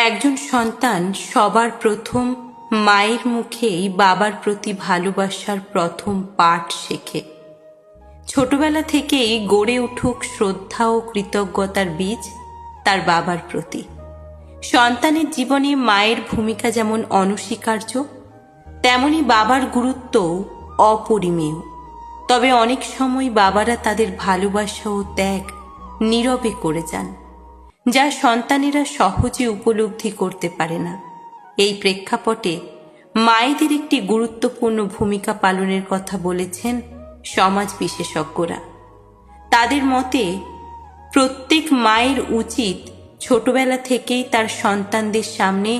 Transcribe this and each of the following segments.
একজন সন্তান সবার প্রথম মায়ের মুখেই বাবার প্রতি ভালোবাসার প্রথম পাঠ শেখে। ছোটবেলা থেকেই গড়ে উঠুক শ্রদ্ধা ও কৃতজ্ঞতার বীজ তার বাবার প্রতি। সন্তানের জীবনে মায়ের ভূমিকা যেমন অনস্বীকার্য, তেমনি বাবার গুরুত্বও অপরিমেয়। তবে অনেক সময় বাবারা তাদের ভালোবাসা ও ত্যাগ নীরবে করে যান, যা সন্তানেরা সহজে উপলব্ধি করতে পারে না। এই প্রেক্ষাপটে মায়েদের একটি গুরুত্বপূর্ণ ভূমিকা পালনের কথা বলেছেন সমাজ বিশেষজ্ঞরা। তাদের মতে প্রত্যেক মায়ের উচিত ছোটবেলা থেকেই তার সন্তানদের সামনে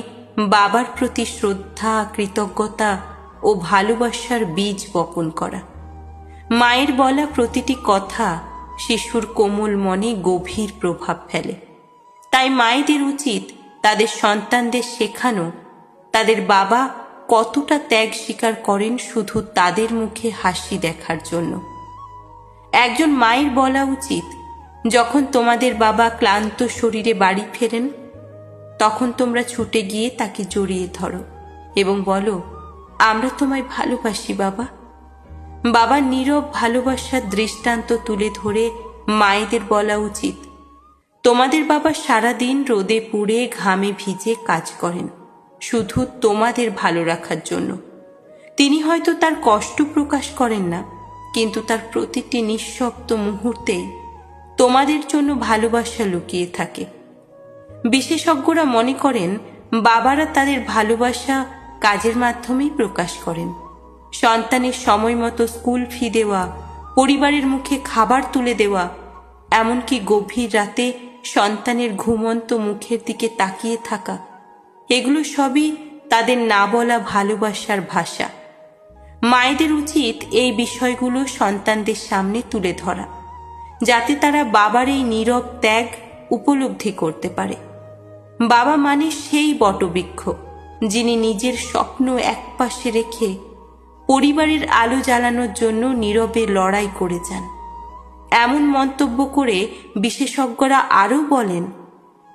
বাবার প্রতি শ্রদ্ধা, কৃতজ্ঞতা ও ভালোবাসার বীজ বপন করা। মায়ের বলা প্রতিটি কথা শিশুর কোমল মনে গভীর প্রভাব ফেলে। তাই মায়েদের উচিত তাদের সন্তানদের শেখানো তাদের বাবা কতটা ত্যাগ স্বীকার করেন শুধু তাদের মুখে হাসি দেখার জন্য। একজন মায়ের বলা উচিত, যখন তোমাদের বাবা ক্লান্ত শরীরে বাড়ি ফেরেন, তখন তোমরা ছুটে গিয়ে তাকে জড়িয়ে ধরো এবং বলো, আমরা তোমায় ভালোবাসি বাবা। বাবার নীরব ভালোবাসার দৃষ্টান্ত তুলে ধরে মায়েদের বলা উচিত, তোমাদের বাবা সারাদিন রোদে পুড়ে ঘামে ভিজে কাজ করেন শুধু তোমাদের ভালো রাখার জন্য। তিনি হয়তো তার কষ্ট প্রকাশ করেন না, কিন্তু তার প্রতিটি নিঃশব্দ মুহূর্তে তোমাদের জন্য ভালোবাসা লুকিয়ে থাকে। বিশেষজ্ঞরা মনে করেন বাবারা তাদের ভালোবাসা কাজের মাধ্যমেই প্রকাশ করেন। সন্তানের সময় মতো স্কুল ফি দেওয়া, পরিবারের মুখে খাবার তুলে দেওয়া, এমনকি গভীর রাতে সন্তানের ঘুমন্ত মুখের দিকে তাকিয়ে থাকা, এগুলো সবই তাদের না বলা ভালোবাসার ভাষা। মায়েদের উচিত এই বিষয়গুলো সন্তানদের সামনে তুলে ধরা, যাতে তারা বাবার এই নীরব ত্যাগ উপলব্ধি করতে পারে। বাবা মানে সেই বটবৃক্ষ যিনি নিজের স্বপ্ন একপাশে রেখে পরিবারের আলো জ্বালানোর জন্য নীরবে লড়াই করে যান। এমন মন্তব্য করে বিশেষজ্ঞরা আরও বলেন,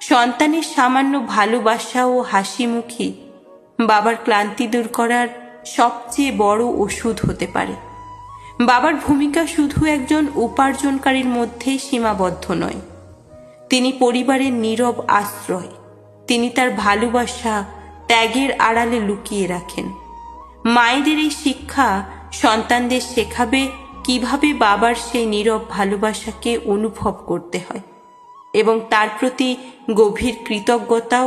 সন্তানের সামান্য ভালোবাসা ও হাসি মুখে বাবার ক্লান্তি দূর করার সবচেয়ে বড় ওষুধ হতে পারে। বাবার ভূমিকা শুধু একজন উপার্জনকারীর মধ্যেই সীমাবদ্ধ নয়, তিনি পরিবারের নীরব আশ্রয়। তিনি তার ভালোবাসা ত্যাগের আড়ালে লুকিয়ে রাখেন। মায়েদের এই শিক্ষা সন্তানদের শেখাবে কিভাবে বাবার সেই নীরব ভালোবাসাকে অনুভব করতে হয় এবং তার প্রতি গভীর কৃতজ্ঞতা